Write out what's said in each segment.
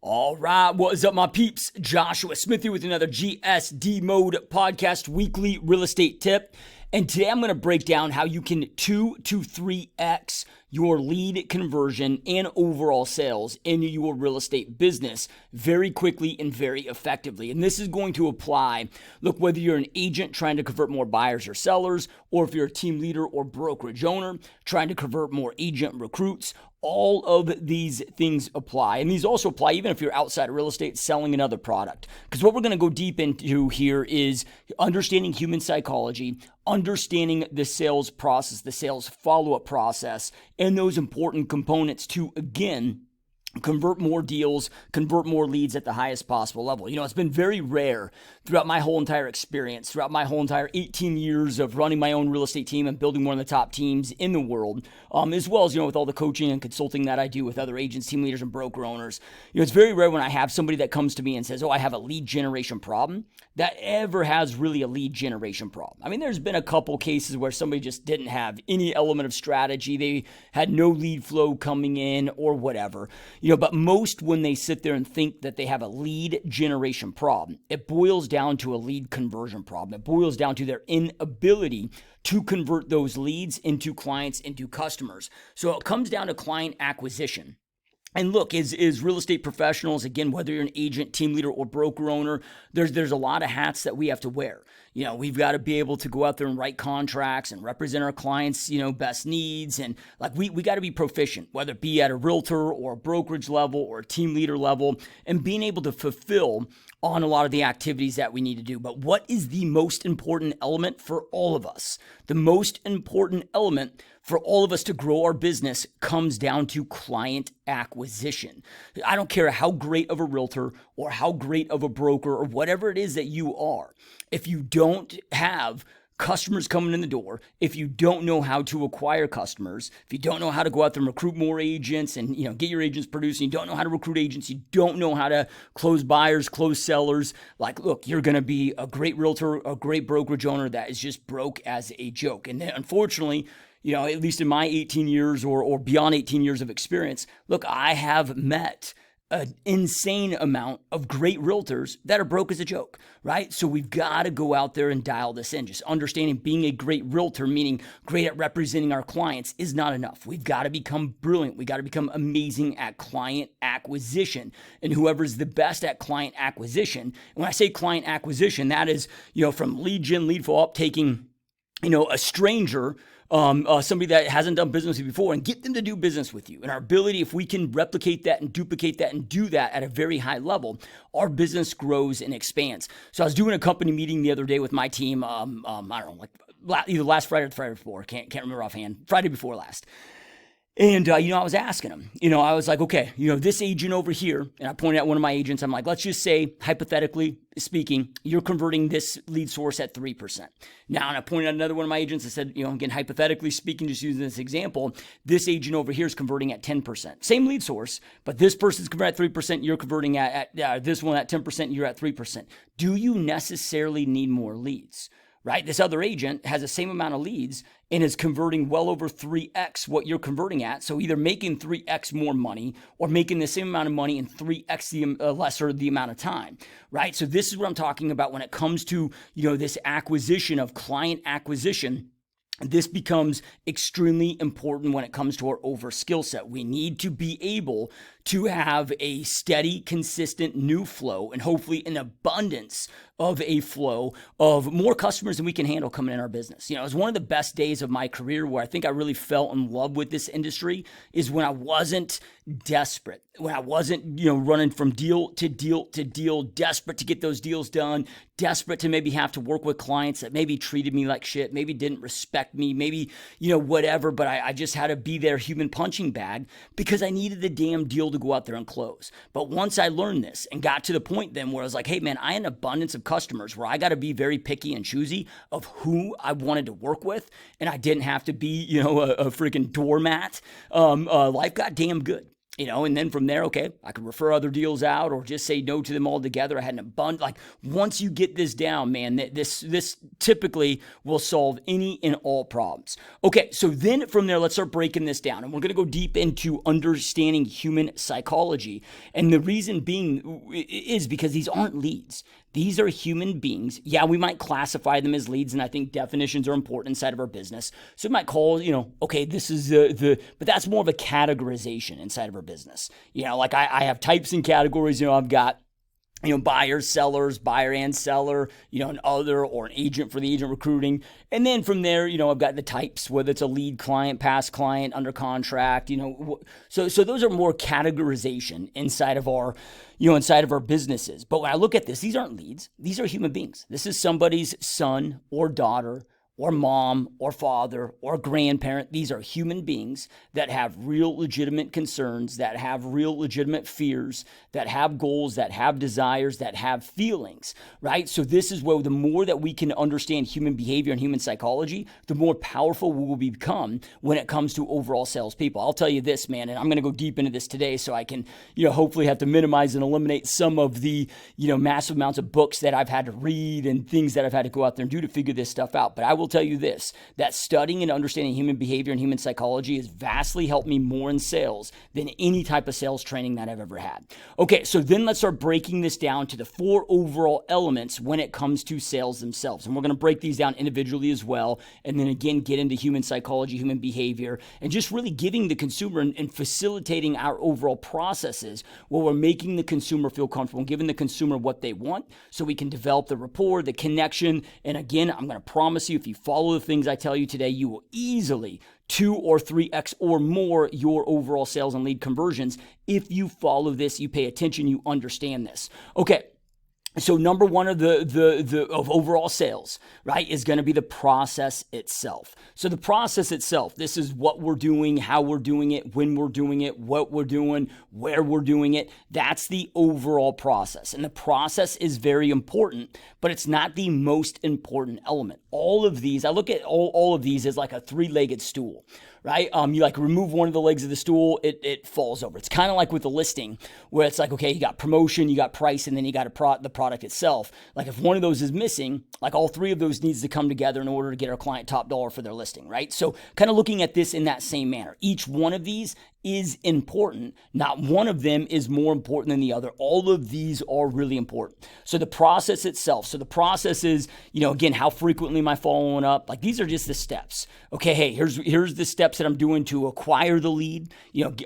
All right, what is up, my peeps? Joshua Smith here with another GSD Mode podcast weekly real estate tip. And today I'm going to break down how you can 2 to 3x your lead conversion and overall sales in your real estate business very quickly and very effectively. And this is going to apply, look, whether you're an agent trying to convert more buyers or sellers, or if you're a team leader or brokerage owner trying to convert more agent recruits. All of these things apply. And these also apply even if you're outside of real estate selling another product. Because what we're going to go deep into here is understanding human psychology, understanding the sales process, the sales follow-up process, and those important components to, again, convert more deals, convert more leads at the highest possible level. You know, it's been very rare throughout my whole entire experience, throughout my whole entire 18 years of running my own real estate team and building one of the top teams in the world, as well as, with all the coaching and consulting that I do with other agents, team leaders, and broker owners. It's very rare when I have somebody that comes to me and says, oh, I have a lead generation problem, that ever has really a lead generation problem. I mean, there's been a couple cases where somebody just didn't have any element of strategy. They had no lead flow coming in or whatever. But most, when they sit there and think that they have a lead generation problem, it boils down to a lead conversion problem. It boils down to their inability to convert those leads into clients, into customers. So it comes down to client acquisition. And look, as real estate professionals, again, whether you're an agent, team leader, or broker owner, there's a lot of hats that we have to wear. We've got to be able to go out there and write contracts and represent our clients, best needs. And like we got to be proficient, whether it be at a realtor or a brokerage level or a team leader level, and being able to fulfill on a lot of the activities that we need to do. But what is the most important element for all of us? The most important element for all of us to grow our business comes down to client acquisition. I don't care how great of a realtor or how great of a broker or whatever it is that you are. If you don't have customers coming in the door, if you don't know how to acquire customers, if you don't know how to go out there and recruit more agents and get your agents producing, you don't know how to recruit agents, you don't know how to close buyers, close sellers, look, you're going to be a great realtor, a great brokerage owner that is just broke as a joke. And then, unfortunately, at least in my 18 years or beyond 18 years of experience, look, I have met an insane amount of great realtors that are broke as a joke, right? So we've got to go out there and dial this in. Just understanding being a great realtor, meaning great at representing our clients, is not enough. We've got to become brilliant. We got to become amazing at client acquisition. And whoever's the best at client acquisition, and when I say client acquisition, that is, from lead gen, lead follow-up, taking, a stranger, somebody that hasn't done business with you before, and get them to do business with you. And our ability, if we can replicate that and duplicate that and do that at a very high level, our business grows and expands. So I was doing a company meeting the other day with my team, I don't know, either last Friday or the Friday before, can't remember offhand, Friday before last. And, I was asking him, I was like, okay, this agent over here, and I pointed out one of my agents, I'm like, let's just say, hypothetically speaking, you're converting this lead source at 3%. Now, and I pointed out another one of my agents, I said, again, hypothetically speaking, just using this example, this agent over here is converting at 10%. Same lead source, but this person's converting at 3%, you're converting at this one at 10%, you're at 3%. Do you necessarily need more leads? Right? This other agent has the same amount of leads and is converting well over 3x what you're converting at. So either making 3x more money or making the same amount of money in 3x lesser the amount of time, right? So this is what I'm talking about when it comes to, this acquisition of client acquisition. This becomes extremely important when it comes to our over skill set. We need to be able to have a steady, consistent new flow and hopefully an abundance of a flow of more customers than we can handle coming in our business. It was one of the best days of my career where I think I really fell in love with this industry is when I wasn't desperate, when I wasn't, running from deal to deal to deal, desperate to get those deals done, desperate to maybe have to work with clients that maybe treated me like shit, maybe didn't respect me, maybe, whatever, but I just had to be their human punching bag because I needed the damn deal to go out there and close. But once I learned this and got to the point then where I was like, hey man, I had an abundance of customers where I got to be very picky and choosy of who I wanted to work with. And I didn't have to be, a freaking doormat. Life got damn good. And then from there, okay, I could refer other deals out or just say no to them altogether. I had an abundant, like once you get this down, man, this typically will solve any and all problems. Okay, so then from there, let's start breaking this down. And we're going to go deep into understanding human psychology. And the reason being is because these aren't leads. These are human beings. Yeah, we might classify them as leads, and I think definitions are important inside of our business. So we might call, okay, this is but that's more of a categorization inside of our business. Like I have types and categories. I've got buyers, sellers, buyer and seller, an other or an agent for the agent recruiting. And then from there, I've got the types, whether it's a lead client, past client, under contract, so those are more categorization inside of our businesses. But when I look at this, these aren't leads. These are human beings. This is somebody's son or daughter or mom or father or grandparent. These are human beings that have real legitimate concerns, that have real legitimate fears, that have goals, that have desires, that have feelings, right? So this is where the more that we can understand human behavior and human psychology, the more powerful we will become when it comes to overall salespeople. I'll tell you this, man, and I'm going to go deep into this today so I can, hopefully have to minimize and eliminate some of the, massive amounts of books that I've had to read and things that I've had to go out there and do to figure this stuff out. But I will tell you this, that studying and understanding human behavior and human psychology has vastly helped me more in sales than any type of sales training that I've ever had. Okay, so then let's start breaking this down to the 4 overall elements when it comes to sales themselves. And we're going to break these down individually as well. And then again, get into human psychology, human behavior, and just really giving the consumer and facilitating our overall processes where we're making the consumer feel comfortable and giving the consumer what they want so we can develop the rapport, the connection. And again, I'm going to promise you, if you follow the things I tell you today, you will easily 2 or 3x or more your overall sales and lead conversions. If you follow this, you pay attention, you understand this. Okay. So number one of of overall sales, right, is going to be the process itself. So the process itself, this is what we're doing, how we're doing it, when we're doing it, what we're doing, where we're doing it. That's the overall process. And the process is very important, but it's not the most important element. All of these, I look at all of these as like a 3-legged stool. Right? You like remove one of the legs of the stool, it falls over. It's kind of like with the listing where it's like, okay, you got promotion, you got price, and then you got the product itself. Like if one of those is missing, like all 3 of those needs to come together in order to get our client top dollar for their listing, right? So kind of looking at this in that same manner. Each one of these is important. Not one of them is more important than the other. All of these are really important. So the process itself. So the process is, again, how frequently am I following up? Like these are just the steps. Okay, hey, here's the steps that I'm doing to acquire the lead,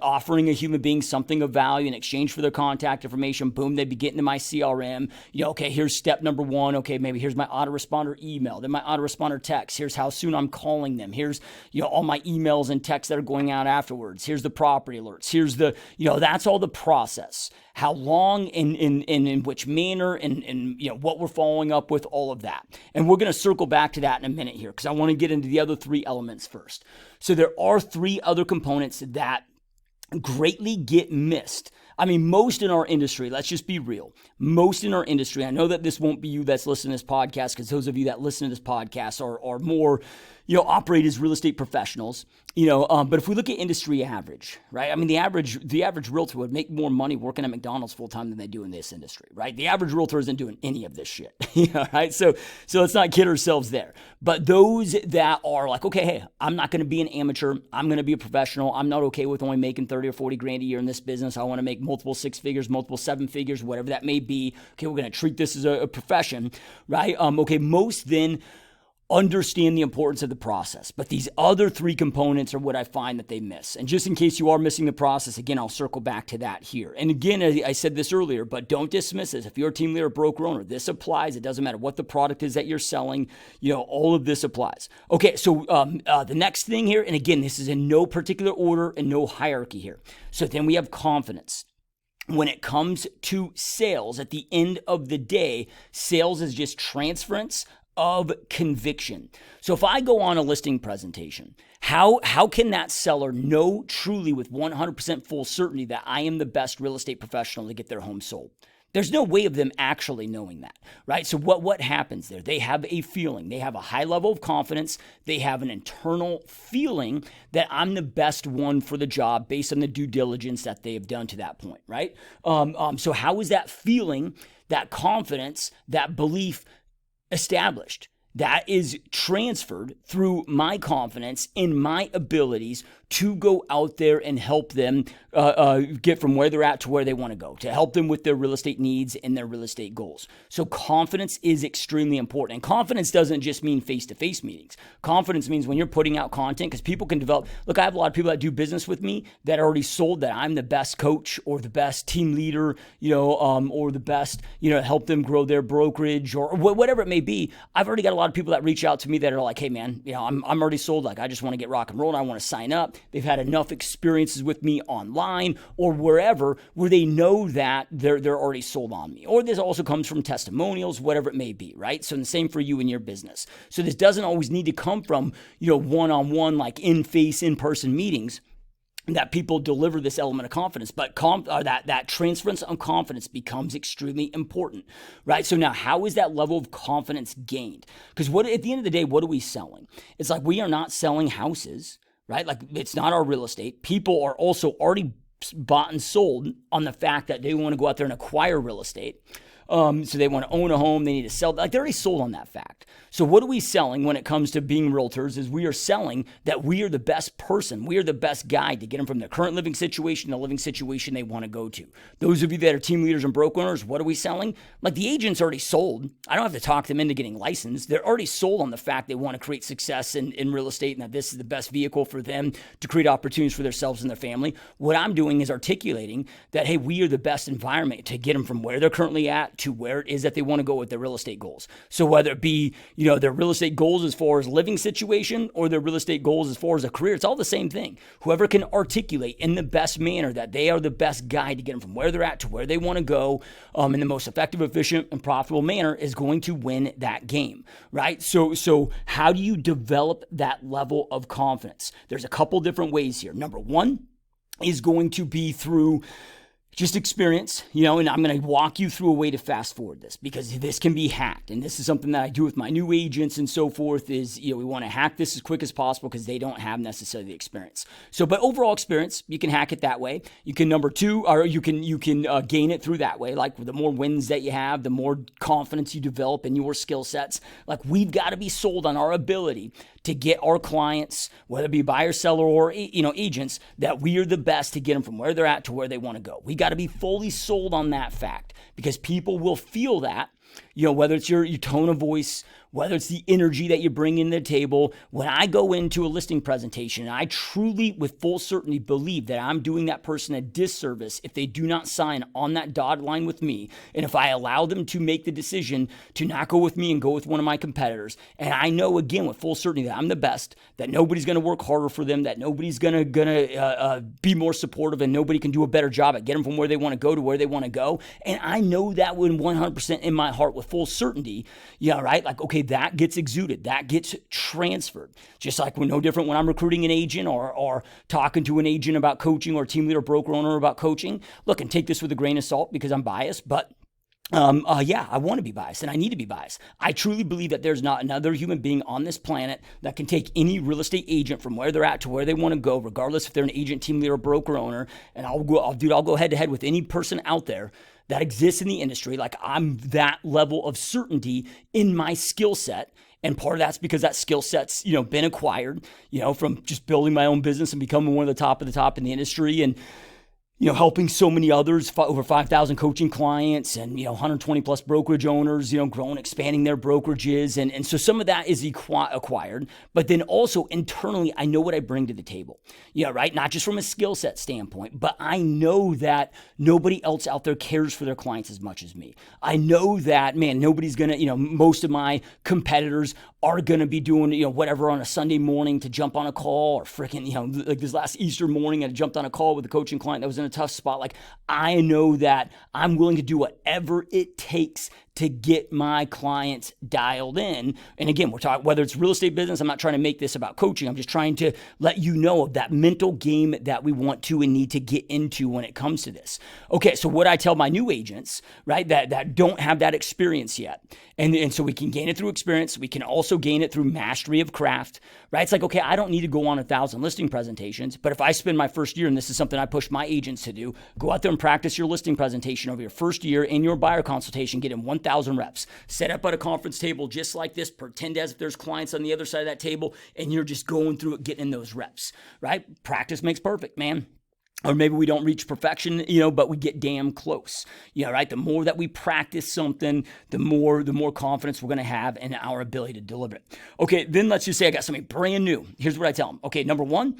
offering a human being something of value in exchange for their contact information. Boom, they'd be getting to my CRM. Okay, here's step number 1. Okay, maybe here's my autoresponder email, then my autoresponder text. Here's how soon I'm calling them. Here's, all my emails and texts that are going out afterwards. Here's the property alerts. Here's the, that's all the process. How long and in which manner and what we're following up with, all of that. And we're going to circle back to that in a minute here because I want to get into the other 3 elements first. So there are 3 other components that greatly get missed. I mean, most in our industry, let's just be real. Most in our industry, I know that this won't be you that's listening to this podcast because those of you that listen to this podcast are more, operate as real estate professionals, but if we look at industry average, right? I mean, the average realtor would make more money working at McDonald's full time than they do in this industry, right? The average realtor isn't doing any of this shit, right? So let's not kid ourselves there. But those that are like, okay, hey, I'm not going to be an amateur. I'm going to be a professional. I'm not okay with only making 30 or 40 grand a year in this business. I want to make multiple 6 figures, multiple 7 figures, whatever that may be. Okay, we're going to treat this as a profession, right? Okay, most then understand the importance of the process. But these other 3 components are what I find that they miss. And just in case you are missing the process, again, I'll circle back to that here. And again, I said this earlier, but don't dismiss this. If you're a team leader or broker owner, this applies. It doesn't matter what the product is that you're selling. All of this applies. Okay, so the next thing here, and again, this is in no particular order and no hierarchy here. So then we have confidence. When it comes to sales, at the end of the day, sales is just transference of conviction. So if I go on a listing presentation, how can that seller know truly with 100% full certainty that I am the best real estate professional to get their home sold? There's no way of them actually knowing that, right? So what happens there? They have a feeling. They have a high level of confidence. They have an internal feeling that I'm the best one for the job based on the due diligence that they have done to that point, right? So how is that feeling, that confidence, that belief established? That is transferred through my confidence in my abilities to go out there and help them get from where they're at to where they want to go, to help them with their real estate needs and their real estate goals. So confidence is extremely important. And confidence doesn't just mean face-to-face meetings. Confidence means when you're putting out content, because people can develop. Look, I have a lot of people that do business with me that already sold that I'm the best coach or the best team leader, or the best, help them grow their brokerage or whatever it may be. I've already got a lot of people that reach out to me that are like, hey man, I'm already sold. Like, I just want to get rock and roll and I want to sign up. They've had enough experiences with me online or wherever where they know that they're already sold on me. Or this also comes from testimonials, whatever it may be, right? So the same for you and your business. So this doesn't always need to come from, one-on-one, like in-person meetings that people deliver this element of confidence, but that transference of confidence becomes extremely important, right? So now how is that level of confidence gained? Because at the end of the day, what are we selling? It's like we are not selling houses, right? Like it's not our real estate. People are also already bought and sold on the fact that they want to go out there and acquire real estate. So they want to own a home, they need to sell. Like they're already sold on that fact. So what are we selling when it comes to being realtors is we are selling that we are the best person. We are the best guide to get them from their current living situation to the living situation they want to go to. Those of you that are team leaders and broker owners, what are we selling? Like the agent's already sold. I don't have to talk them into getting licensed. They're already sold on the fact they want to create success in real estate and that this is the best vehicle for them to create opportunities for themselves and their family. What I'm doing is articulating that, hey, we are the best environment to get them from where they're currently at to where it is that they want to go with their real estate goals. So whether it be, their real estate goals as far as living situation or their real estate goals as far as a career, it's all the same thing. Whoever can articulate in the best manner that they are the best guide to get them from where they're at to where they want to go in the most effective, efficient, and profitable manner is going to win that game, right? So how do you develop that level of confidence? There's a couple different ways here. Number one is going to be through just experience, and I'm going to walk you through a way to fast forward this because this can be hacked. And this is something that I do with my new agents and so forth is, we want to hack this as quick as possible because they don't have necessarily the experience. So, but overall experience, you can hack it that way. You can you can gain it through that way. Like the more wins that you have, the more confidence you develop in your skill sets. Like we've got to be sold on our ability to get our clients, whether it be buyer, seller, or agents, that we are the best to get them from where they're at to where they want to go. We got to be fully sold on that fact because people will feel that, whether it's your tone of voice, whether it's the energy that you bring in the table. When I go into a listing presentation, I truly, with full certainty, believe that I'm doing that person a disservice if they do not sign on that dotted line with me. And if I allow them to make the decision to not go with me and go with one of my competitors, and I know, again, with full certainty that I'm the best, that nobody's going to work harder for them, that nobody's going to be more supportive, and nobody can do a better job at getting them from where they want to go to where they want to go. And I know that when 100% in my heart with full certainty, right? Like, okay, that gets exuded, that gets transferred. Just like we're no different when I'm recruiting an agent or talking to an agent about coaching or team leader, broker owner about coaching. Look, and take this with a grain of salt because I'm biased, but I want to be biased and I need to be biased. I truly believe that there's not another human being on this planet that can take any real estate agent from where they're at to where they want to go, regardless if they're an agent, team leader, broker owner. And I'll go head to head with any person out there that exists in the industry. Like I'm that level of certainty in my skill set. And part of that's because that skill set's, been acquired, from just building my own business and becoming one of the top in the industry and, helping so many others, over 5,000 coaching clients and, 120 plus brokerage owners, growing, expanding their brokerages. And so some of that is acquired, but then also internally, I know what I bring to the table, right? Not just from a skill set standpoint, but I know that nobody else out there cares for their clients as much as me. I know that, man, nobody's going to, most of my competitors are going to be doing, whatever on a Sunday morning to jump on a call or freaking, like this last Easter morning, I jumped on a call with a coaching client that was in a tough spot. Like I know that I'm willing to do whatever it takes to get my clients dialed in. And again, we're talking whether it's real estate business. I'm not trying to make this about coaching. I'm just trying to let you know of that mental game that we want to and need to get into when it comes to this. Okay, so what I tell my new agents, right, that don't have that experience yet, and so we can gain it through experience. We can also gain it through mastery of craft, right? It's like, okay, I don't need to go on 1,000 listing presentations, but if I spend my first year, and this is something I push my agents to do, go out there and practice your listing presentation over your first year in your buyer consultation, get in 1,000 reps, set up at a conference table just like this, pretend as if there's clients on the other side of that table, and you're just going through it, getting in those reps, right? Practice makes perfect, man. Or maybe we don't reach perfection, but we get damn close, right? The more that we practice something, the more confidence we're going to have in our ability to deliver it. Okay, then let's just say I got something brand new. Here's what I tell them. Okay, number one,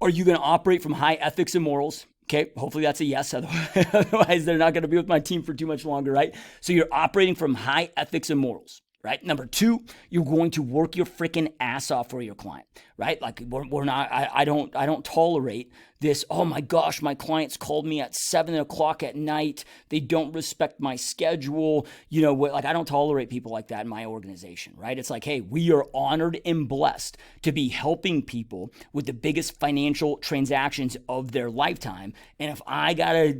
are you going to operate from high ethics and morals? Okay, hopefully that's a yes. Otherwise, they're not going to be with my team for too much longer, right? So you're operating from high ethics and morals. Right. Number two, you're going to work your freaking ass off for your client, right? Like we're not, I don't tolerate this. Oh my gosh, my clients called me at 7 o'clock at night. They don't respect my schedule. I don't tolerate people like that in my organization, right? It's like, hey, we are honored and blessed to be helping people with the biggest financial transactions of their lifetime. And if I gotta,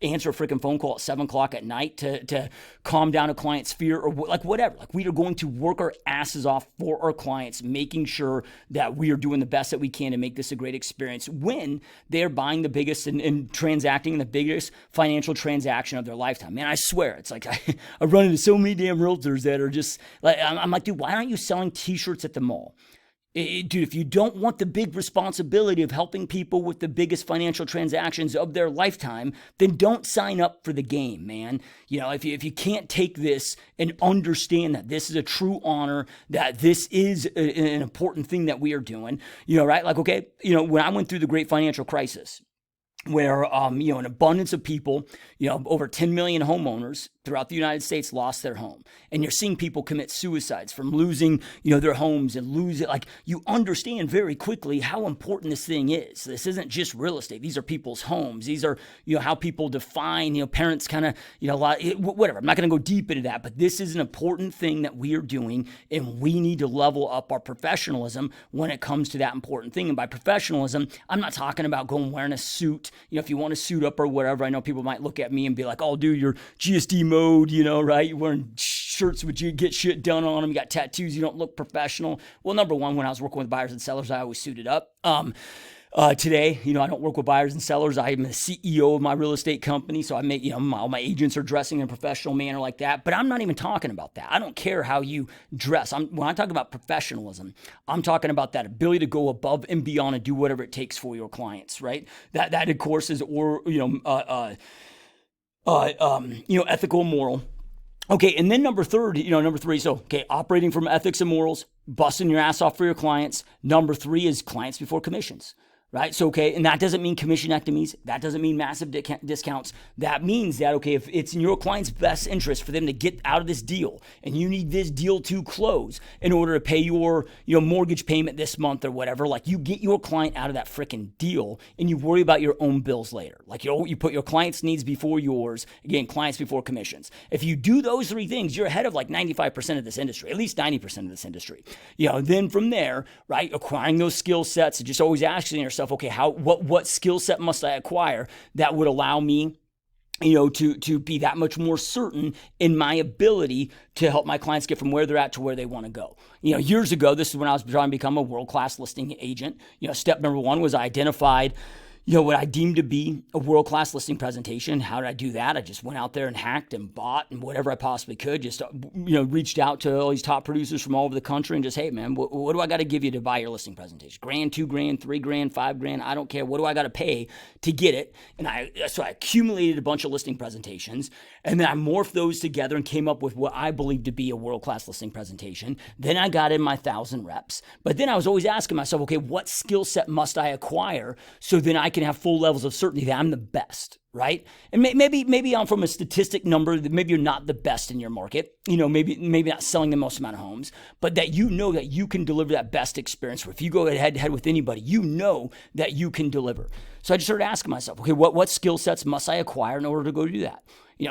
answer a freaking phone call at 7 o'clock at night to calm down a client's fear or whatever. Like we are going to work our asses off for our clients, making sure that we are doing the best that we can to make this a great experience when they're buying the biggest and transacting the biggest financial transaction of their lifetime. Man, I swear, it's like I run into so many damn realtors that are just like, I'm like, dude, why aren't you selling t-shirts at the mall? Dude, if you don't want the big responsibility of helping people with the biggest financial transactions of their lifetime, then don't sign up for the game, man. If you can't take this and understand that this is a true honor, that this is an important thing that we are doing, right? Like, okay, when I went through the great financial crisis, where, an abundance of people, over 10 million homeowners throughout the United States lost their home. And you're seeing people commit suicides from losing, their homes and lose it. Like you understand very quickly how important this thing is. This isn't just real estate. These are people's homes. These are, how people define, parents kind of, whatever. I'm not going to go deep into that, but this is an important thing that we are doing. And we need to level up our professionalism when it comes to that important thing. And by professionalism, I'm not talking about going wearing a suit. If you want to suit up or whatever, I know people might look at me and be like, oh, dude, you're GSD mode, right? You're wearing shirts with you get shit done on them. You got tattoos. You don't look professional. Well, number one, when I was working with buyers and sellers, I always suited up. Today, I don't work with buyers and sellers. I am the CEO of my real estate company. So I make, all my agents are dressing in a professional manner like that. But I'm not even talking about that. I don't care how you dress. When I talk about professionalism, I'm talking about that ability to go above and beyond and do whatever it takes for your clients, right? That of course is, ethical and moral. Okay, and then number three, so, okay, operating from ethics and morals, busting your ass off for your clients. Number three is clients before commissions. Right? So, okay, and that doesn't mean commissionectomies. That doesn't mean massive discounts. That means that, okay, if it's in your client's best interest for them to get out of this deal and you need this deal to close in order to pay your, mortgage payment this month or whatever, like you get your client out of that freaking deal and you worry about your own bills later. Like you put your client's needs before yours. Again, clients before commissions. If you do those three things, you're ahead of like 95% of this industry, at least 90% of this industry. Then from there, right, acquiring those skill sets and just always asking yourself, okay, what skill set must I acquire that would allow me, to be that much more certain in my ability to help my clients get from where they're at to where they want to go. Years ago, this is when I was trying to become a world-class listing agent. Step number one was I identified what I deemed to be a world-class listing presentation. How did I do that? I just went out there and hacked and bought and whatever I possibly could. Just, reached out to all these top producers from all over the country and just, hey, man, what do I got to give you to buy your listing presentation? $1,000, $2,000, $3,000, $5,000. I don't care. What do I got to pay to get it? And so I accumulated a bunch of listing presentations and then I morphed those together and came up with what I believed to be a world-class listing presentation. Then I got in my 1,000 reps. But then I was always asking myself, okay, what skill set must I acquire so then I can have full levels of certainty that I'm the best, right? And maybe I'm from a statistic number that maybe you're not the best in your market, maybe not selling the most amount of homes, but that that you can deliver that best experience. If you go head to head with anybody, that you can deliver. So I just started asking myself, okay, what skill sets must I acquire in order to go do that?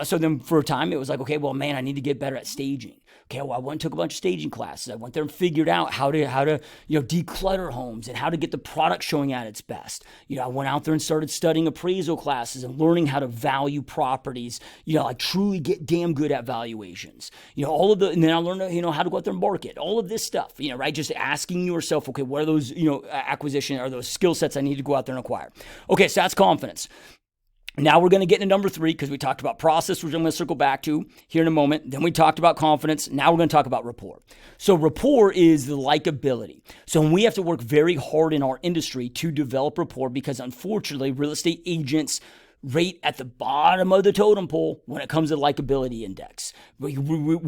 So then for a time it was like, okay, well, man, I need to get better at staging. Okay, well, I went and took a bunch of staging classes. I went there and figured out how to declutter homes and how to get the product showing at its best. I went out there and started studying appraisal classes and learning how to value properties, like truly get damn good at valuations. And then I learned, how to go out there and market, all of this stuff, right? Just asking yourself, okay, what are those, acquisition or those skill sets I need to go out there and acquire? Okay, so that's confidence. Now we're going to get into number 3 because we talked about process, which I'm going to circle back to here in a moment. Then we talked about confidence. Now we're going to talk about rapport. So rapport is the likability. So we have to work very hard in our industry to develop rapport because unfortunately, real estate agents rate at the bottom of the totem pole when it comes to likability index. We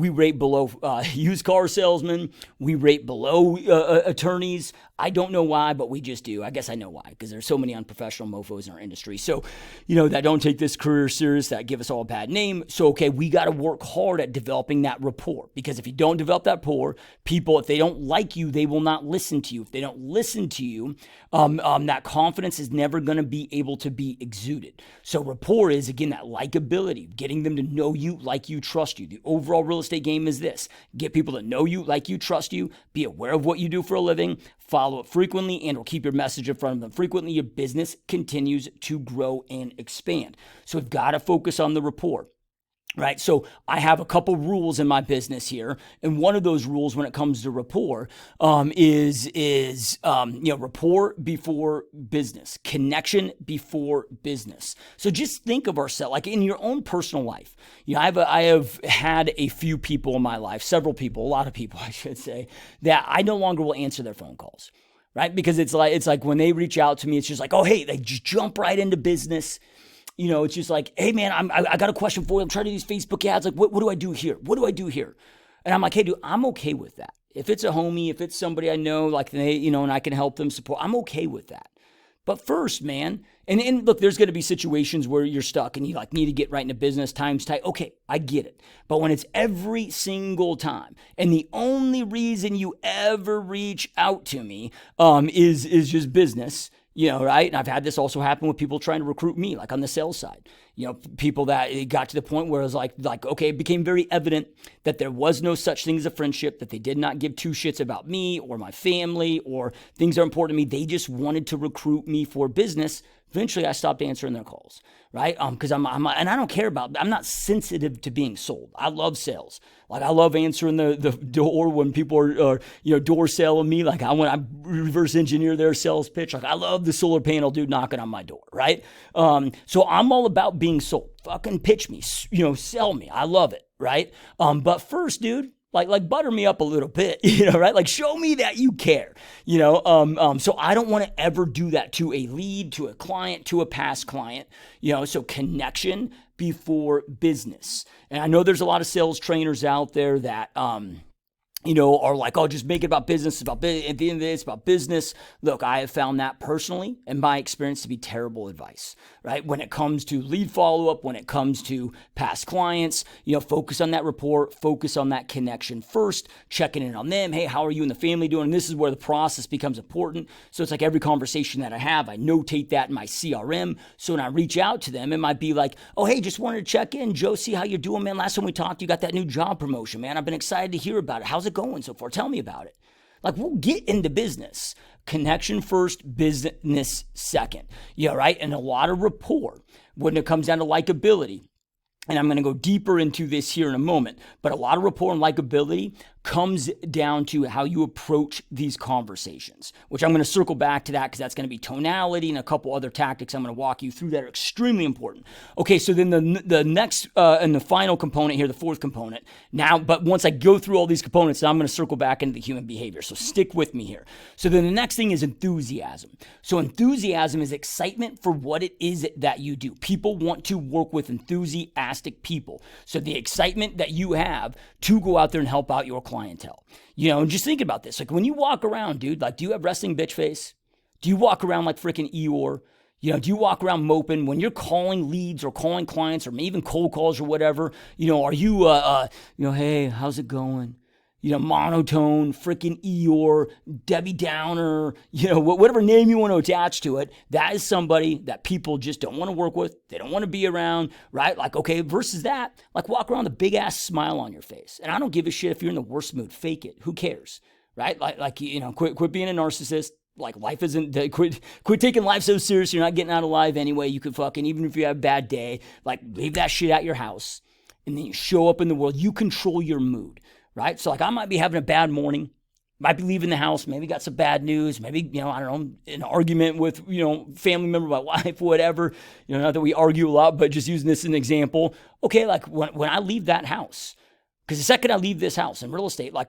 rate below used car salesmen. We rate below attorneys. I don't know why, but we just do. I guess I know why, because there's so many unprofessional mofos in our industry. So, that don't take this career serious, that give us all a bad name. So, okay, we got to work hard at developing that rapport, because if you don't develop that rapport, people, if they don't like you, they will not listen to you. If they don't listen to you, that confidence is never going to be able to be exuded. So rapport is, again, that likability, getting them to know you, like you, trust you. The overall real estate game is this: get people to know you, like you, trust you, be aware of what you do for a living, follow it frequently, and will keep your message in front of them frequently. Your business continues to grow and expand. So we've got to focus on the rapport. Right. So I have a couple rules in my business here. And one of those rules when it comes to rapport is rapport before business, connection before business. So just think of ourselves like in your own personal life. I have had a few people in my life, several people, a lot of people, I should say, that I no longer will answer their phone calls. Right. Because it's like when they reach out to me, it's just like, oh, hey, they just jump right into business. It's just like, hey, man, I got a question for you. I'm trying to do these Facebook ads. Like, what do I do here? What do I do here? And I'm like, hey, dude, I'm okay with that. If it's a homie, if it's somebody I know, like they, and I can help them support, I'm okay with that. But first, man, and look, there's going to be situations where you're stuck and you need to get right into business, time's tight. Okay, I get it. But when it's every single time, and the only reason you ever reach out to me is just business, right? And I've had this also happen with people trying to recruit me, like on the sales side. People that it got to the point where it was like, okay, it became very evident that there was no such thing as a friendship, that they did not give two shits about me or my family or things that are important to me. They just wanted to recruit me for business. Eventually, I stopped answering their calls, right? Because and I don't care about, I'm not sensitive to being sold. I love sales. Like I love answering the door when people are door selling me. Like I reverse engineer their sales pitch. Like I love the solar panel dude knocking on my door, right? So I'm all about being sold. Fucking pitch me, sell me. I love it, right? But first, dude, like butter me up a little bit, right? Like show me that you care, so I don't want to ever do that to a lead, to a client, to a past client, so connection before business. And I know there's a lot of sales trainers out there that, are like, oh, just make it about business. At the end of the day, it's about business. Look, I have found that personally, in my experience, to be terrible advice, right? When it comes to lead follow-up, when it comes to past clients, focus on that rapport, focus on that connection first, checking in on them. Hey, how are you and the family doing? And this is where the process becomes important. So it's like every conversation that I have, I notate that in my CRM. So when I reach out to them, it might be like, oh, hey, just wanted to check in. Joe, see how you're doing, man. Last time we talked, you got that new job promotion, man. I've been excited to hear about it. How's it going so far? Tell me about it. Like, we'll get into business. Connection first, business second. Right? And a lot of rapport when it comes down to likability. And I'm going to go deeper into this here in a moment. But a lot of rapport and likability comes down to how you approach these conversations, which I'm going to circle back to that because that's going to be tonality and a couple other tactics I'm going to walk you through that are extremely important. Okay, so then the next and the final component here, the fourth component. Now, but once I go through all these components, now I'm going to circle back into the human behavior. So stick with me here. So then the next thing is enthusiasm. So enthusiasm is excitement for what it is that you do. People want to work with enthusiastic people. So the excitement that you have to go out there and help out your clientele. And just think about this. Like when you walk around, dude, like, do you have resting bitch face? Do you walk around like freaking Eeyore? Do you walk around moping when you're calling leads or calling clients or even cold calls or whatever? Are you, hey, how's it going? monotone, freaking Eeyore, Debbie Downer, whatever name you want to attach to it, that is somebody that people just don't want to work with. They don't want to be around, right? Like, okay, versus that, like walk around with a big ass smile on your face. And I don't give a shit if you're in the worst mood, fake it. Who cares, right? Quit being a narcissist. Like life isn't, quit taking life so serious. You're not getting out alive anyway. You could even if you have a bad day, like leave that shit at your house. And then you show up in the world. You control your mood. Right? So like I might be having a bad morning, might be leaving the house, maybe got some bad news, maybe, I don't know, an argument with, family member, my wife, whatever, not that we argue a lot, but just using this as an example. Okay, like when I leave that house, because the second I leave this house in real estate, like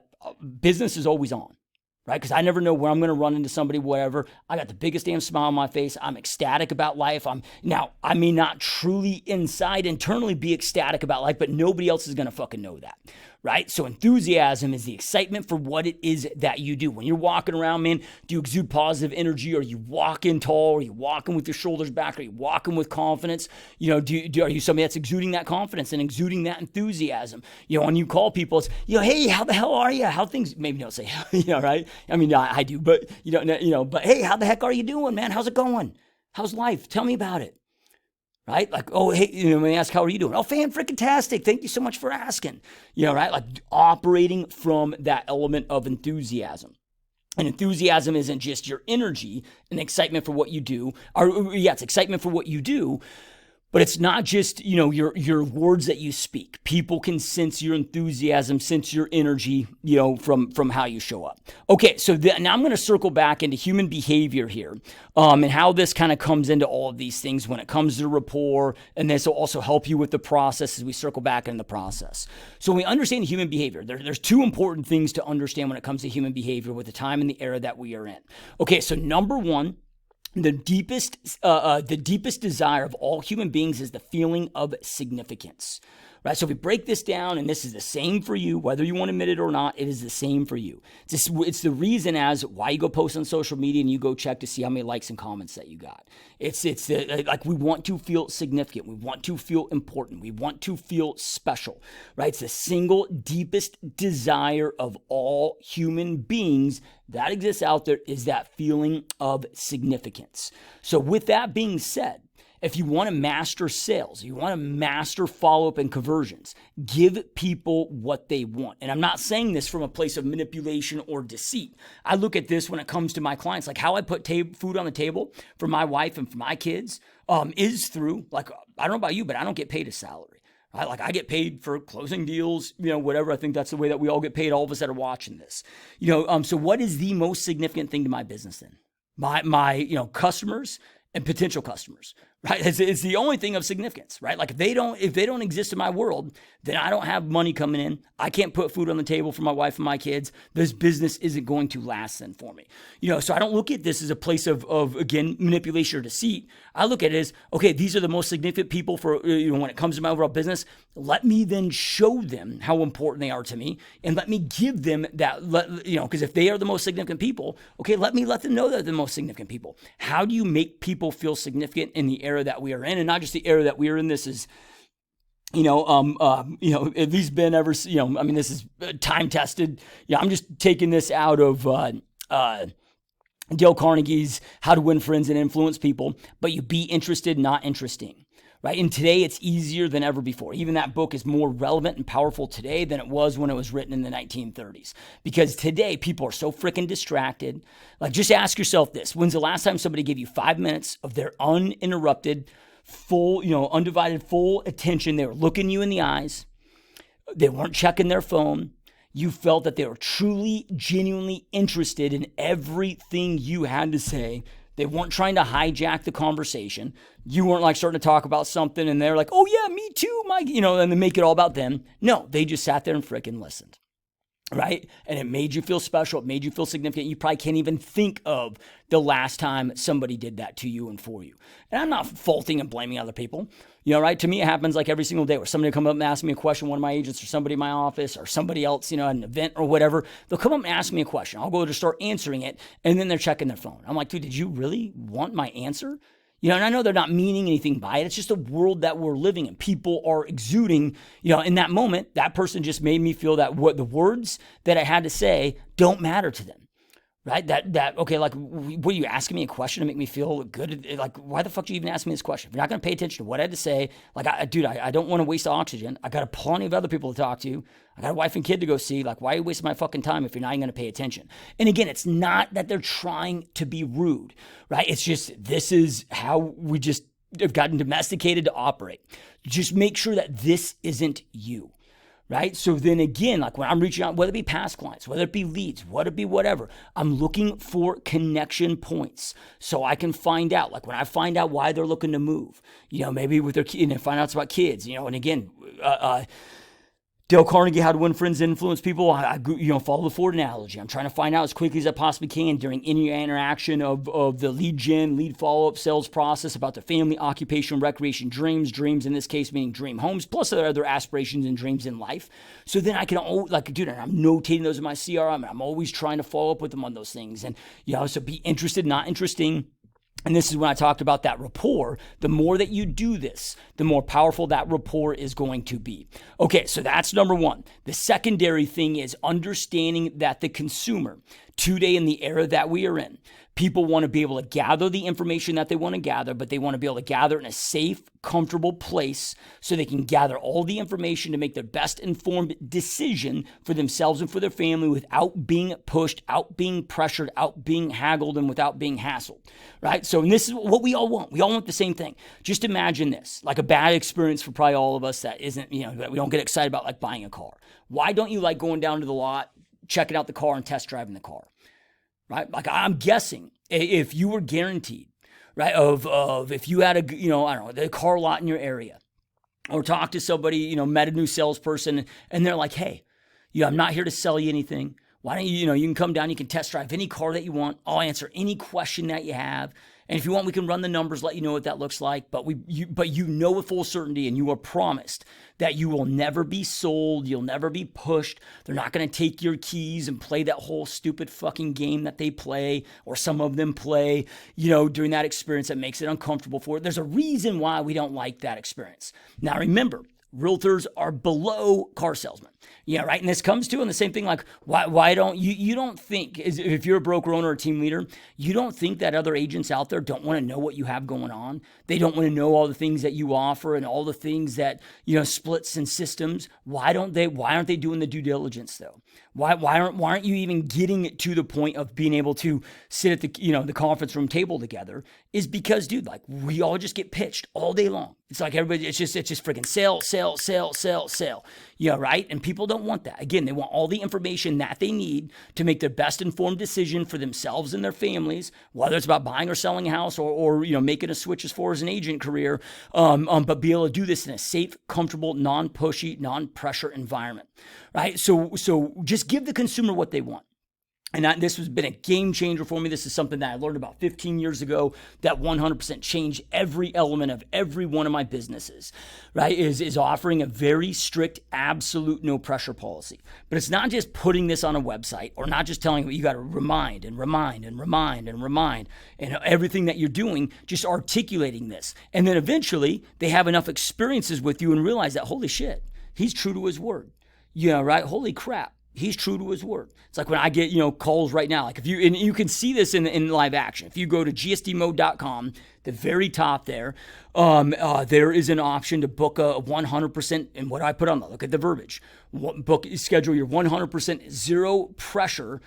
business is always on. Right? Because I never know where I'm going to run into somebody, whatever. I got the biggest damn smile on my face. I'm ecstatic about life. Now, I may not truly internally be ecstatic about life, but nobody else is going to fucking know that. Right? So enthusiasm is the excitement for what it is that you do. When you're walking around, man, do you exude positive energy? Are you walking tall? Are you walking with your shoulders back? Are you walking with confidence? Are you somebody that's exuding that confidence and exuding that enthusiasm? When you call people, it's, hey, how the hell are you? How things, maybe don't say, right? I mean, I do, but, but hey, how the heck are you doing, man? How's it going? How's life? Tell me about it. Right? Like, oh, hey, when they ask, how are you doing? Oh, fantastic. Thank you so much for asking. Right? Like operating from that element of enthusiasm. And enthusiasm isn't just your energy and excitement for what you do. It's excitement for what you do. But it's not just, your words that you speak. People can sense your enthusiasm, sense your energy, from how you show up. Okay, so now I'm going to circle back into human behavior here, and how this kind of comes into all of these things when it comes to rapport, and this will also help you with the process as we circle back in the process. So when we understand human behavior, there's two important things to understand when it comes to human behavior with the time and the era that we are in. Okay, so number one, the deepest desire of all human beings is the feeling of significance, right? So if we break this down, and this is the same for you, whether you want to admit it or not, it is the same for you. It's the reason as why you go post on social media and you go check to see how many likes and comments that you got. Like we want to feel significant. We want to feel important. We want to feel special, right? It's the single deepest desire of all human beings that exists out there is that feeling of significance. So with that being said, if you want to master sales, you want to master follow-up and conversions, give people what they want. And I'm not saying this from a place of manipulation or deceit. I look at this when it comes to my clients, like how I put food on the table for my wife and for my kids is through, like, I don't know about you, but I don't get paid a salary. Like I get paid for closing deals, whatever. I think that's the way that we all get paid, all of us that are watching this. So what is the most significant thing to my business then? My customers and potential customers, right? It's the only thing of significance, right? Like if they don't exist in my world, then I don't have money coming in. I can't put food on the table for my wife and my kids. This business isn't going to last then for me. So I don't look at this as a place of again, manipulation or deceit. I look at it as, okay, these are the most significant people for, when it comes to my overall business. Let me then show them how important they are to me, and let me give them that, because if they are the most significant people, okay, let them know they're the most significant people. How do you make people feel significant in the era that we are in? And not just the era that we are in. This is, at least been ever, this is time tested. Yeah, I'm just taking this out of Dale Carnegie's How to Win Friends and Influence People, but you be interested, not interesting. Right? And today it's easier than ever before. Even that book is more relevant and powerful today than it was when it was written in the 1930s. Because today people are so freaking distracted. Like just ask yourself this. When's the last time somebody gave you 5 minutes of their uninterrupted, full, undivided, full attention? They were looking you in the eyes. They weren't checking their phone. You felt that they were truly, genuinely interested in everything you had to say. They weren't trying to hijack the conversation. You weren't like starting to talk about something and they're like, oh yeah, me too, Mike, and they make it all about them. No, they just sat there and freaking listened. Right? And it made you feel special. It made you feel significant. You probably can't even think of the last time somebody did that to you and for you. And I'm not faulting and blaming other people. Right? To me, it happens like every single day where somebody will come up and ask me a question, one of my agents or somebody in my office or somebody else, at an event or whatever. They'll come up and ask me a question. I'll go to start answering it, and then they're checking their phone. I'm like, dude, did you really want my answer? And I know they're not meaning anything by it. It's just a world that we're living in. People are exuding, in that moment, that person just made me feel that what the words that I had to say don't matter to them. Right? Okay, like, what are you asking me a question to make me feel good? Like, why the fuck do you even ask me this question? If you're not going to pay attention to what I had to say, like, I don't want to waste oxygen. I got plenty of other people to talk to. I got a wife and kid to go see. Like, why are you wasting my fucking time if you're not even going to pay attention? And again, it's not that they're trying to be rude, right? It's just, this is how we just have gotten domesticated to operate. Just make sure that this isn't you. Right? So then again, like when I'm reaching out, whether it be past clients, whether it be leads, whether it be whatever, I'm looking for connection points so I can find out, like when I find out why they're looking to move, maybe with their kid and find out about kids, and again, Dale Carnegie, How to Win Friends and Influence People. I follow the Ford analogy. I'm trying to find out as quickly as I possibly can during any interaction of the lead gen, lead follow-up, sales process about the family, occupation, recreation, dreams in this case meaning dream homes, plus other aspirations and dreams in life. So then I can, I'm notating those in my CRM, and I'm always trying to follow up with them on those things. And, so be interested, not interesting. And this is when I talked about that rapport. The more that you do this, the more powerful that rapport is going to be. Okay, so that's number one. The secondary thing is understanding that the consumer, today in the era that we are in, people want to be able to gather the information that they want to gather, but they want to be able to gather in a safe, comfortable place so they can gather all the information to make their best informed decision for themselves and for their family without being pushed, out being pressured, out being haggled, and without being hassled, right? So and this is what we all want. We all want the same thing. Just imagine this, like a bad experience for probably all of us that isn't, that we don't get excited about, like buying a car. Why don't you like going down to the lot, checking out the car and test driving the car? Right? Like I'm guessing if you were guaranteed, right, of if you had the car lot in your area, or talk to somebody, met a new salesperson and they're like, hey, I'm not here to sell you anything. Why don't you, you can come down, you can test drive any car that you want. I'll answer any question that you have. And if you want, we can run the numbers, let you know what that looks like. But you know with full certainty, and you are promised that you will never be sold. You'll never be pushed. They're not going to take your keys and play that whole stupid fucking game that they play, or some of them play, during that experience that makes it uncomfortable for it. There's a reason why we don't like that experience. Now, remember, realtors are below car salesmen. Yeah, right. And this comes to, and the same thing, like, why don't you don't think, if you're a broker owner or a team leader, you don't think that other agents out there don't want to know what you have going on? They don't want to know all the things that you offer and all the things that, splits and systems. Why aren't they doing the due diligence though? Why aren't you even getting to the point of being able to sit at the, the conference room table together? Is because, dude, like we all just get pitched all day long. It's like everybody, it's just freaking sell. Right? And people don't want that. Again, they want all the information that they need to make their best informed decision for themselves and their families, whether it's about buying or selling a house or making a switch as far as an agent career, but be able to do this in a safe, comfortable, non-pushy, non-pressure environment, right? So just give the consumer what they want. And this has been a game changer for me. This is something that I learned about 15 years ago that 100% changed every element of every one of my businesses, right? Is offering a very strict, absolute no pressure policy. But it's not just putting this on a website or not just telling you got to remind and everything that you're doing, just articulating this. And then eventually they have enough experiences with you and realize that, holy shit, he's true to his word. Right? Holy crap. He's true to his word. It's like when I get, calls right now, like and you can see this in live action. If you go to gsdmode.com, the very top there is an option to book a 100%, and what do I put on that? Look at the verbiage. Schedule your 100% zero pressure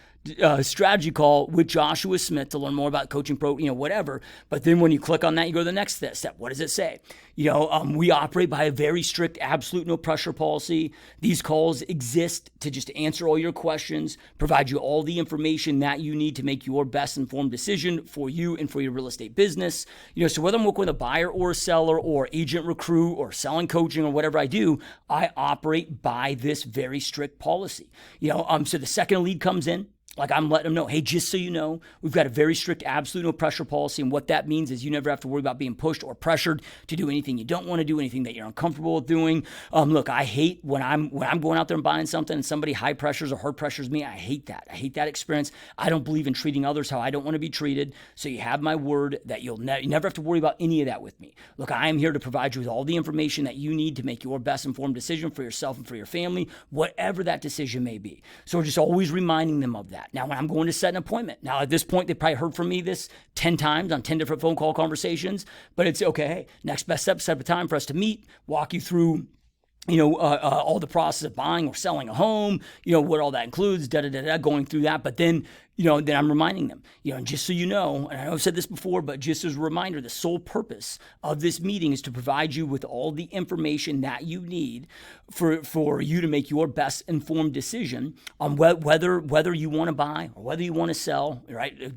strategy call with Joshua Smith to learn more about coaching pro, whatever. But then when you click on that, you go to the next step. What does it say? We operate by a very strict, absolute no pressure policy. These calls exist to just answer all your questions, provide you all the information that you need to make your best informed decision for you and for your real estate business. So whether I'm working with a buyer or a seller or agent recruit or selling coaching or whatever I do, I operate by this very strict policy. So the second a lead comes in, Like I'm letting them know, hey, just so you know, we've got a very strict absolute no pressure policy. And what that means is you never have to worry about being pushed or pressured to do anything you don't want to do, anything that you're uncomfortable with doing. Look, I hate when I'm going out there and buying something and somebody high pressures or hard pressures me. I hate that. I hate that experience. I don't believe in treating others how I don't want to be treated. So you have my word that you never have to worry about any of that with me. Look, I am here to provide you with all the information that you need to make your best informed decision for yourself and for your family, whatever that decision may be. So we're just always reminding them of that. Now, when I'm going to set an appointment, now at this point, they probably heard from me this 10 times on 10 different phone call conversations, but it's okay. Hey, next best step, set up a time for us to meet, walk you through all the process of buying or selling a home, what all that includes, going through that. But then, then I'm reminding them, and just so you know, and I know I've said this before, but just as a reminder, the sole purpose of this meeting is to provide you with all the information that you need for you to make your best informed decision on whether you want to buy or whether you want to sell, right?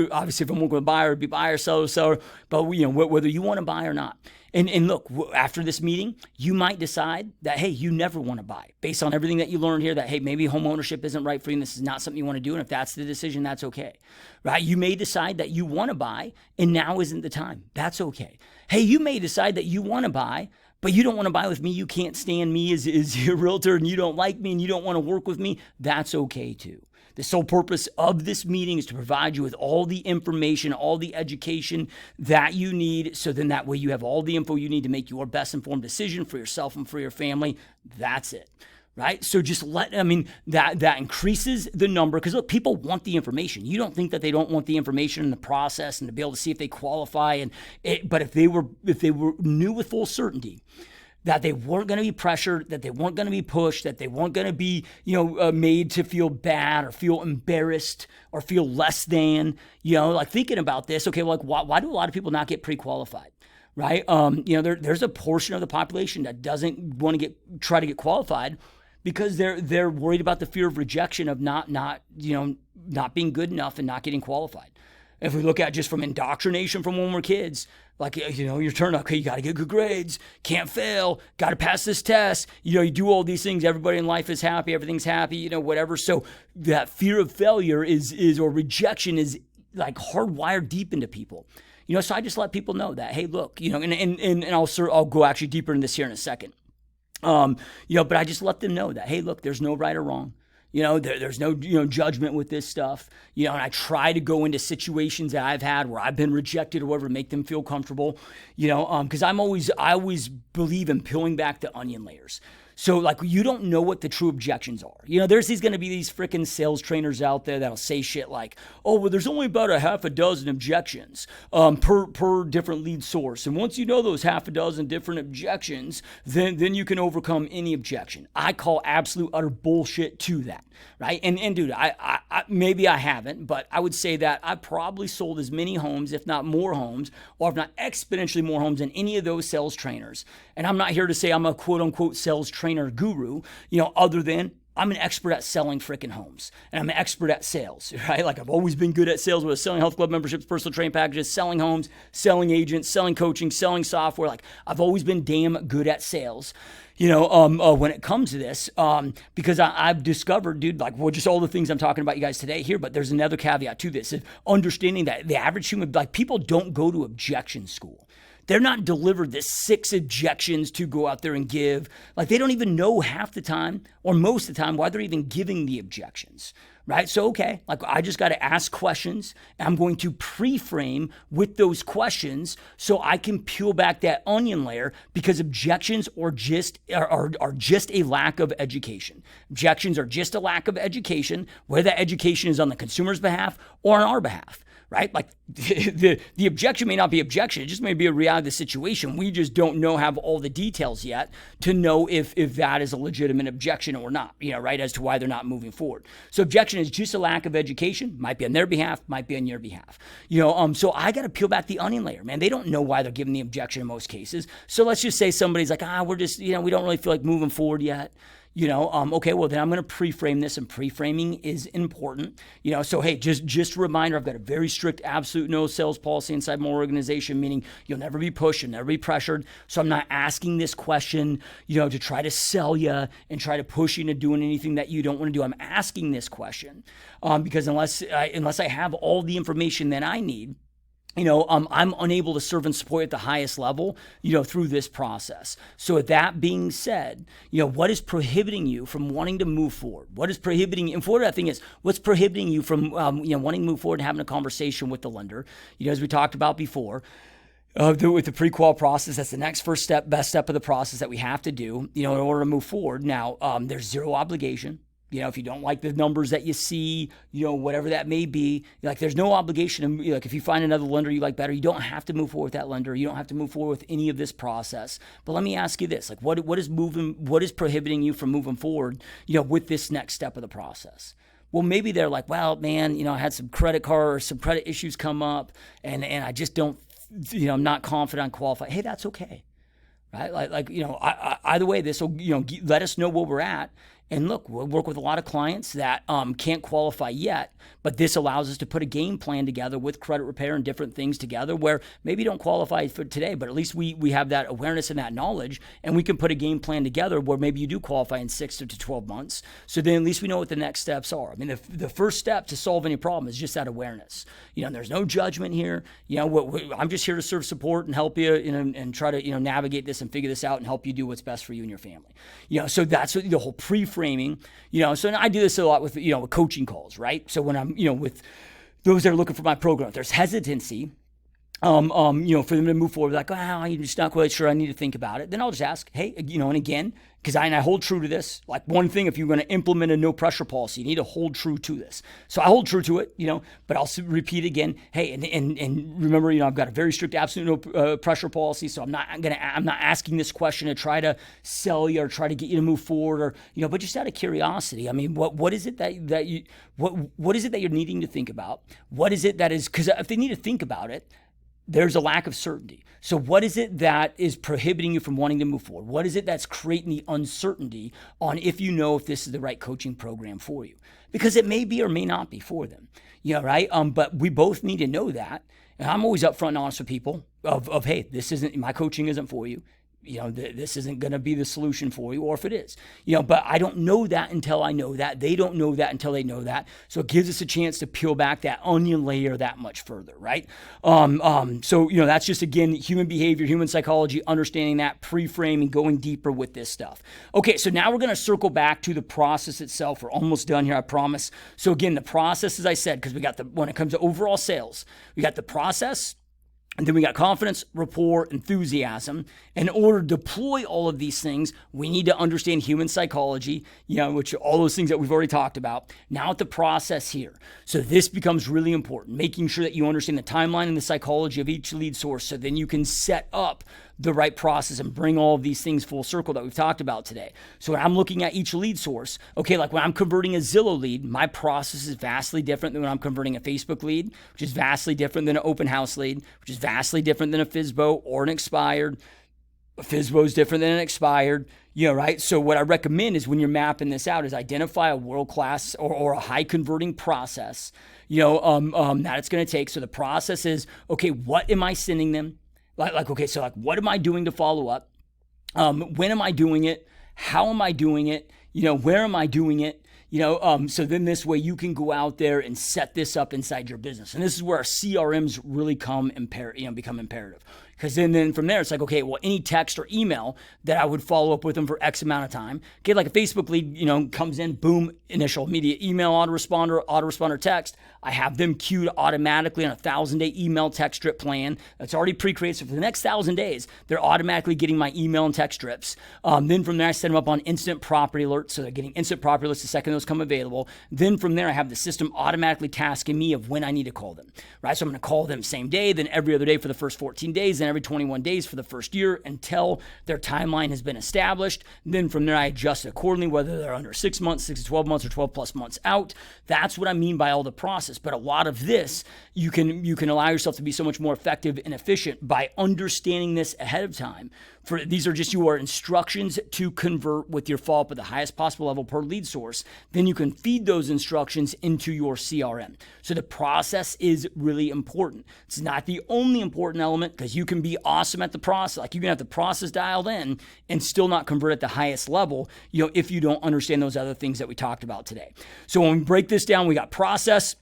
Obviously, if I'm going to buy or be buyer, seller, but whether you want to buy or not. And look, after this meeting, you might decide that, hey, you never want to buy based on everything that you learned here, that, hey, maybe home ownership isn't right for you and this is not something you want to do. And if that's the decision, that's okay, right? You may decide that you want to buy and now isn't the time. That's okay. Hey, you may decide that you want to buy, but you don't want to buy with me. You can't stand me as your realtor and you don't like me and you don't want to work with me. That's okay too. The sole purpose of this meeting is to provide you with all the information, all the education that you need. So then that way you have all the info you need to make your best informed decision for yourself and for your family. That's it. Right? So just that increases the number because look, people want the information. You don't think that they don't want the information in the process and to be able to see if they qualify. But if they were knew with full certainty that they weren't going to be pressured, that they weren't going to be pushed, that they weren't going to be, made to feel bad or feel embarrassed or feel less than, like thinking about this, okay, well, like why do a lot of people not get pre-qualified, right? There's a portion of the population that doesn't want to try to get qualified because they're worried about the fear of rejection of not being good enough and not getting qualified. If we look at just from indoctrination from when we're kids, like, you're turned up, okay, you got to get good grades, can't fail, got to pass this test, you do all these things, everybody in life is happy, everything's happy, whatever. So that fear of failure or rejection is like hardwired deep into people. So I just let people know that, hey, look, and I'll go actually deeper in this here in a second. But I just let them know that, hey, look, there's no right or wrong. There's no, judgment with this stuff, and I try to go into situations that I've had where I've been rejected or whatever to make them feel comfortable, because I always believe in peeling back the onion layers. So like, you don't know what the true objections are. There's going to be these freaking sales trainers out there that'll say shit like, oh, well, there's only about a half a dozen objections per different lead source. And once you know those half a dozen different objections, then you can overcome any objection. I call absolute utter bullshit to that, right? And dude, I maybe I haven't, but I would say that I probably sold as many homes, if not more homes, or if not exponentially more homes than any of those sales trainers. And I'm not here to say I'm a quote unquote sales trainer guru, other than I'm an expert at selling freaking homes and I'm an expert at sales, right? Like I've always been good at sales, with selling health club memberships, personal training packages, selling homes, selling agents, selling coaching, selling software. Like I've always been damn good at sales, when it comes to this, because I've discovered, dude, like, well, just all the things I'm talking about you guys today here, but there's another caveat to this, is understanding that the average human, like people don't go to objection school. They're not delivered this 6 objections to go out there and give. Like they don't even know half the time or most of the time why they're even giving the objections, right? So, okay, like I just got to ask questions and I'm going to pre-frame with those questions so I can peel back that onion layer, because objections are just a lack of education. Objections are just a lack of education, whether that education is on the consumer's behalf or on our behalf. Right? Like the objection may not be objection. It just may be a reality of the situation. We just don't have all the details yet to know if that is a legitimate objection or not, right? As to why they're not moving forward. So objection is just a lack of education. Might be on their behalf, might be on your behalf. So I got to peel back the onion layer, man. They don't know why they're giving the objection in most cases. So let's just say somebody's like, we're just, we don't really feel like moving forward yet. Okay, well then I'm going to pre-frame this, and pre-framing is important. So hey, just a reminder, I've got a very strict absolute no sales policy inside my organization, meaning you'll never be pushed, you'll never be pressured. So I'm not asking this question, to try to sell you and try to push you into doing anything that you don't want to do. I'm asking this question because unless I have all the information that I need, I'm unable to serve and support at the highest level, through this process. So with that being said, what is prohibiting you from wanting to move forward? What is prohibiting, and for that thing is, what's prohibiting you from, wanting to move forward and having a conversation with the lender? As we talked about before, with the pre-qual process, that's the next best step of the process that we have to do, in order to move forward. Now, there's zero obligation. If you don't like the numbers that you see, whatever that may be, there's no obligation. If you find another lender you like better, you don't have to move forward with that lender. You don't have to move forward with any of this process. But let me ask you this: what is prohibiting you from moving forward, with this next step of the process? Well, maybe they're like, well, man, I had some credit issues come up, and I just don't, I'm not confident I'm qualified. Hey, that's okay, right? Either way, this will, let us know where we're at. And look, we'll work with a lot of clients that can't qualify yet, but this allows us to put a game plan together with credit repair and different things together where maybe you don't qualify for today, but at least we have that awareness and that knowledge, and we can put a game plan together where maybe you do qualify in 6 to 12 months. So then at least we know what the next steps are. I mean, the first step to solve any problem is just that awareness. There's no judgment here. I'm just here to serve support and help you, and try to, navigate this and figure this out and help you do what's best for you and your family. So that's the whole pre-framing. So I do this a lot with, with coaching calls, right? So when I'm, with those that are looking for my program, there's hesitancy, for them to move forward, I'm just not quite sure, I need to think about it. Then I'll just ask, hey, and again, because I hold true to this, one thing, if you're going to implement a no pressure policy, you need to hold true to this. So I hold true to it, but I'll repeat again, hey, and remember, I've got a very strict absolute no pressure policy. So I'm not asking this question to try to sell you or try to get you to move forward, or, but just out of curiosity. I mean, what is it that you, what is it that you're needing to think about? What is it that is, because if they need to think about it, there's a lack of certainty. So what is it that is prohibiting you from wanting to move forward? What is it that's creating the uncertainty on if this is the right coaching program for you? Because it may be or may not be for them, right? But we both need to know that. And I'm always upfront and honest with people of hey, my coaching isn't for you. This isn't going to be the solution for you, or if it is, but I don't know that until I know that. They don't know that until they know that. So it gives us a chance to peel back that onion layer that much further, right? So, that's just, again, human behavior, human psychology, understanding that, pre-framing, going deeper with this stuff. Okay, so now we're going to circle back to the process itself. We're almost done here, I promise. So again, the process, as I said, because we got when it comes to overall sales, we got the process, and then we got confidence, rapport, enthusiasm. In order to deploy all of these things, we need to understand human psychology, which are all those things that we've already talked about. Now at the process here. So this becomes really important, making sure that you understand the timeline and the psychology of each lead source, so then you can set up the right process and bring all of these things full circle that we've talked about today. So when I'm looking at each lead source, okay, like when I'm converting a Zillow lead, my process is vastly different than when I'm converting a Facebook lead, which is vastly different than an open house lead, which is vastly different than a FSBO or an expired. A FSBO is different than an expired, right? So what I recommend is when you're mapping this out is identify a world-class or a high converting process, that it's going to take. So the process is, okay, what am I sending them? What am I doing to follow up? When am I doing it? How am I doing it? Where am I doing it? So then this way you can go out there and set this up inside your business. And this is where our CRMs really become imperative. Because then from there, it's like, okay, well, any text or email that I would follow up with them for X amount of time. Okay, like a Facebook lead, comes in, boom, initial immediate email, autoresponder text. I have them queued automatically on a 1,000-day email text drip plan that's already pre-created. So for the next 1,000 days, they're automatically getting my email and text drips. Then from there, I set them up on instant property alerts. So they're getting instant property alerts the second those come available. Then from there, I have the system automatically tasking me of when I need to call them, right? So I'm going to call them same day, then every other day for the first 14 days, then every 21 days for the first year until their timeline has been established. Then from there, I adjust accordingly, whether they're under 6 months, 6 to 12 months, or 12 plus months out. That's what I mean by all the process. But a lot of this, you can allow yourself to be so much more effective and efficient by understanding this ahead of time, These are just your instructions to convert with your follow-up at the highest possible level per lead source. Then you can feed those instructions into your CRM. So the process is really important. It's not the only important element, because you can be awesome at the process. Like, you can have the process dialed in and still not convert at the highest level, if you don't understand those other things that we talked about today. So when we break this down, we got process,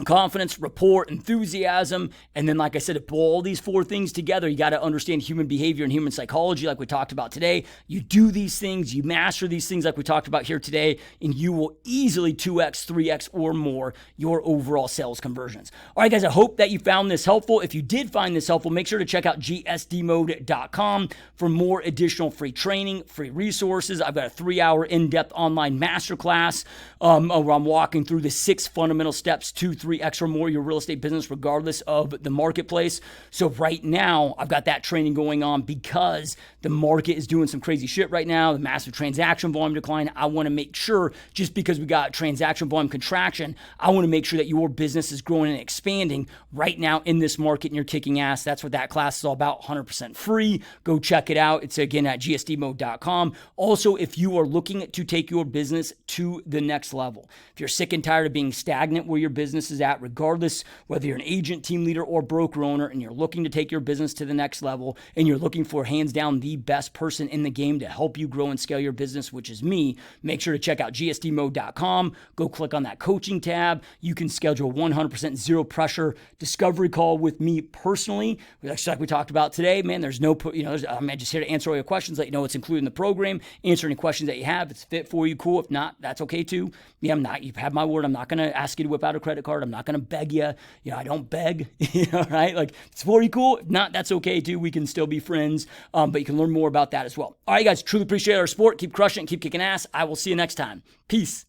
confidence, rapport, enthusiasm, and then, like I said, to pull all these 4 things together, you got to understand human behavior and human psychology, like we talked about today. You do these things, you master these things like we talked about here today, and you will easily 2x, 3x, or more your overall sales conversions. All right, guys, I hope that you found this helpful. If you did find this helpful, make sure to check out gsdmode.com for more additional free training, free resources. I've got a 3-hour in-depth online masterclass where I'm walking through the 6 fundamental steps to 3x or more your real estate business, regardless of the marketplace. So right now, I've got that training going on because the market is doing some crazy shit right now. The massive transaction volume decline. I want to make sure, just because we got transaction volume contraction, I want to make sure that your business is growing and expanding right now in this market, and you're kicking ass. That's what that class is all about. 100% free. Go check it out. It's again at gsdmode.com. Also, if you are looking to take your business to the next level, if you're sick and tired of being stagnant where your business is at, regardless whether you're an agent, team leader, or broker owner, and you're looking to take your business to the next level, and you're looking for hands down the best person in the game to help you grow and scale your business, which is me, make sure to check out gsdmode.com. Go click on that coaching tab. You can schedule 100% zero pressure discovery call with me personally. Like we talked about today, man, there's no, I'm just here to answer all your questions, let you know what's included in the program, answer any questions that you have. If it's fit for you, cool. If not, that's okay too. Yeah, you've had my word. I'm not going to ask you to whip out a credit card. I'm not going to beg you. I don't beg, right? Like, it's for you, cool. If not, that's okay too. We can still be friends, but you can learn more about that as well. All right, guys, truly appreciate our support. Keep crushing it. Keep kicking ass. I will see you next time. Peace.